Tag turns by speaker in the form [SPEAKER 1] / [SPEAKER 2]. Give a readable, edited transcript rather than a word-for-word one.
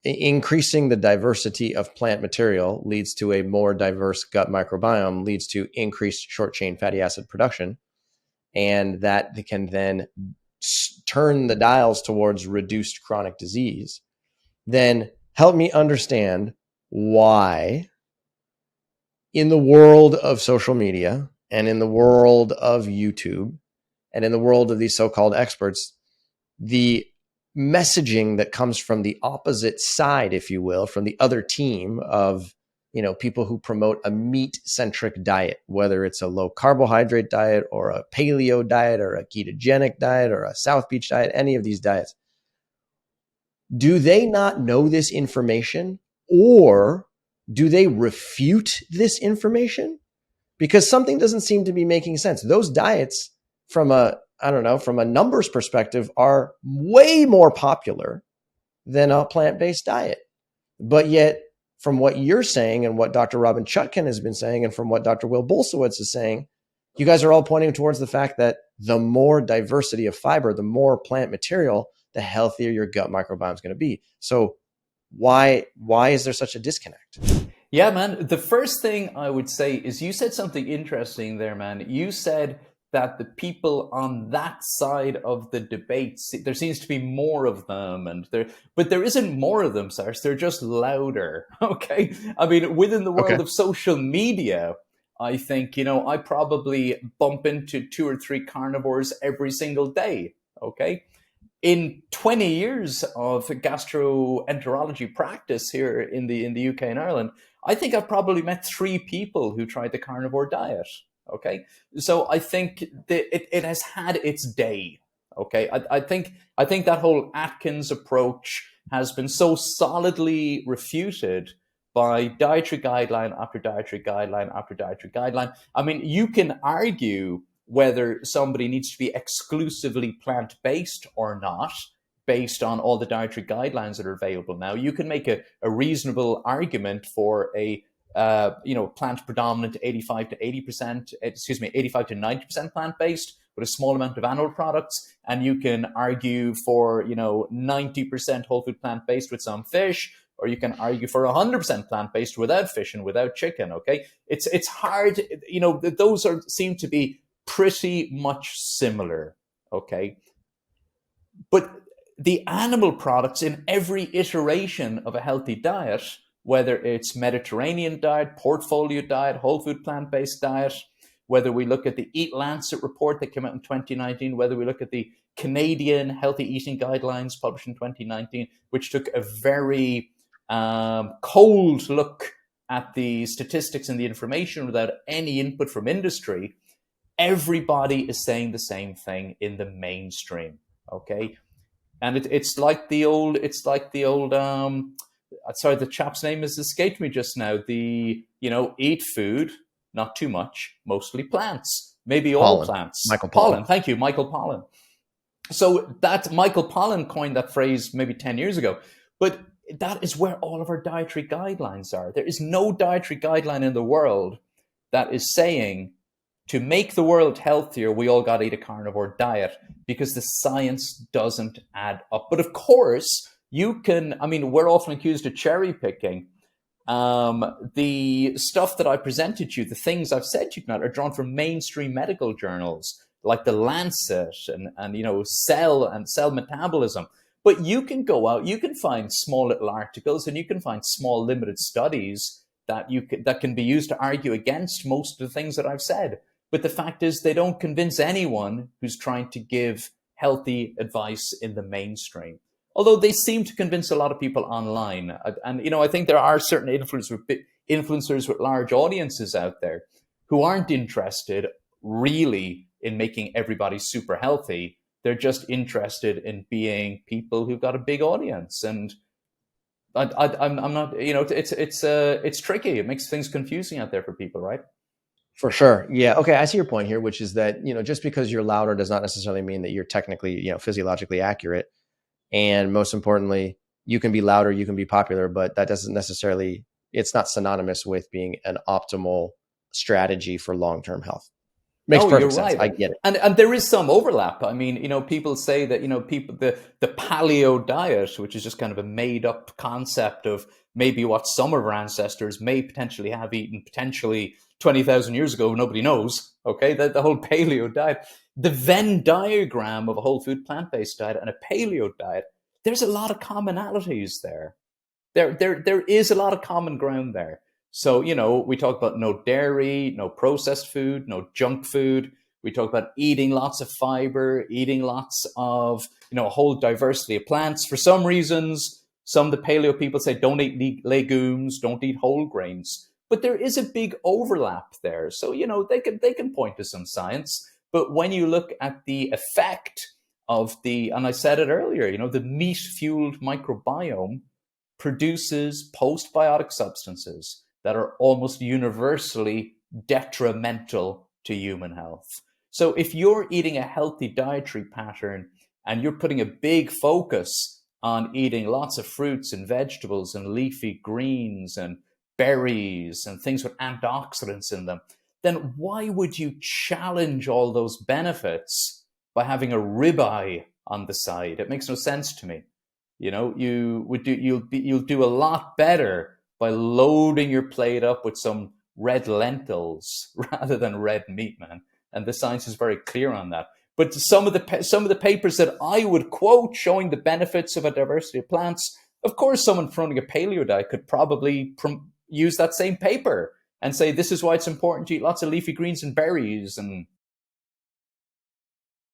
[SPEAKER 1] increasing the diversity of plant material leads to a more diverse gut microbiome, leads to increased short chain fatty acid production. And that can then turn the dials towards reduced chronic disease. Then help me understand why in the world of social media and in the world of YouTube and in the world of these so-called experts, the messaging that comes from the opposite side, if you will, from the other team of, people who promote a meat-centric diet, whether it's a low-carbohydrate diet or a paleo diet or a ketogenic diet or a South Beach diet, any of these diets, do they not know this information, or do they refute this information? Because something doesn't seem to be making sense. Those diets, from a numbers perspective, are way more popular than a plant-based diet. But yet, from what you're saying and what Dr. Robin Chutkan has been saying, and from what Dr. Will Bulsiewicz is saying, you guys are all pointing towards the fact that the more diversity of fiber, the more plant material, the healthier your gut microbiome is going to be. So why is there such a disconnect?
[SPEAKER 2] Yeah, man. The first thing I would say is you said something interesting there, man. You said that the people on that side of the debate, there seems to be more of them, but there isn't more of them, Cyrus. They're just louder. Okay. I mean, within the world of social media, I think, I probably bump into 2 or 3 carnivores every single day. Okay. In 20 years of gastroenterology practice here in the UK and Ireland, I think I've probably met 3 people who tried the carnivore diet. Okay, so I think that it has had its day. Okay, I think that whole Atkins approach has been so solidly refuted by dietary guideline after dietary guideline after dietary guideline. I mean, you can argue whether somebody needs to be exclusively plant-based or not, based on all the dietary guidelines that are available now. You can make a reasonable argument for a plant predominant 85 to 90% plant-based with a small amount of animal products. And you can argue for, 90% whole food plant-based with some fish, or you can argue for 100% plant-based without fish and without chicken. Okay. It's hard, those seem to be pretty much similar. Okay. But the animal products in every iteration of a healthy diet, whether it's Mediterranean diet, portfolio diet, whole food plant-based diet, whether we look at the Eat Lancet report that came out in 2019, whether we look at the Canadian Healthy Eating Guidelines published in 2019, which took a very cold look at the statistics and the information without any input from industry, everybody is saying the same thing in the mainstream. Okay. And it's like the old, sorry, the chap's name has escaped me just now. Eat food, not too much, mostly plants, maybe all plants.
[SPEAKER 1] Michael Pollan.
[SPEAKER 2] Thank you, Michael Pollan. So that Michael Pollan coined that phrase maybe 10 years ago, but that is where all of our dietary guidelines are. There is no dietary guideline in the world that is saying to make the world healthier, we all got to eat a carnivore diet, because the science doesn't add up. But of course, we're often accused of cherry picking. The stuff that I presented you, the things I've said to you tonight, are drawn from mainstream medical journals like the Lancet and Cell and Cell Metabolism. But you can go out, you can find small little articles, and you can find small limited studies that can be used to argue against most of the things that I've said. But the fact is, they don't convince anyone who's trying to give healthy advice in the mainstream. Although they seem to convince a lot of people online. And, I think there are certain influencers with large audiences out there who aren't interested really in making everybody super healthy. They're just interested in being people who've got a big audience. And I'm not, it's tricky. It makes things confusing out there for people, right?
[SPEAKER 1] For sure. Yeah. Okay. I see your point here, which is that, just because you're louder does not necessarily mean that you're technically, physiologically accurate. And most importantly, you can be louder, you can be popular, but that doesn't necessarily, it's not synonymous with being an optimal strategy for long-term health. Makes
[SPEAKER 2] No, you're
[SPEAKER 1] perfect sense.
[SPEAKER 2] right.
[SPEAKER 1] I get it.
[SPEAKER 2] And there is some overlap. I mean, people say that, people, the paleo diet, which is just kind of a made up concept of maybe what some of our ancestors may potentially have eaten potentially 20,000 years ago, nobody knows. Okay. The whole paleo diet, the Venn diagram of a whole food plant-based diet and a paleo diet, there's a lot of commonalities there. There is a lot of common ground there. So, we talk about no dairy, no processed food, no junk food. We talk about eating lots of fiber, eating lots of, a whole diversity of plants. For some reasons, some of the paleo people say don't eat legumes, don't eat whole grains. But there is a big overlap there. So, they can point to some science. But when you look at the effect of and I said it earlier, the meat-fueled microbiome produces postbiotic substances that are almost universally detrimental to human health. So if you're eating a healthy dietary pattern and you're putting a big focus on eating lots of fruits and vegetables and leafy greens and berries and things with antioxidants in them, then why would you challenge all those benefits by having a ribeye on the side? It makes no sense to me. You'll do a lot better by loading your plate up with some red lentils rather than red meat, man. And the science is very clear on that. But some of the papers that I would quote showing the benefits of a diversity of plants, of course, someone running a paleo diet could probably use that same paper and say, this is why it's important to eat lots of leafy greens and berries and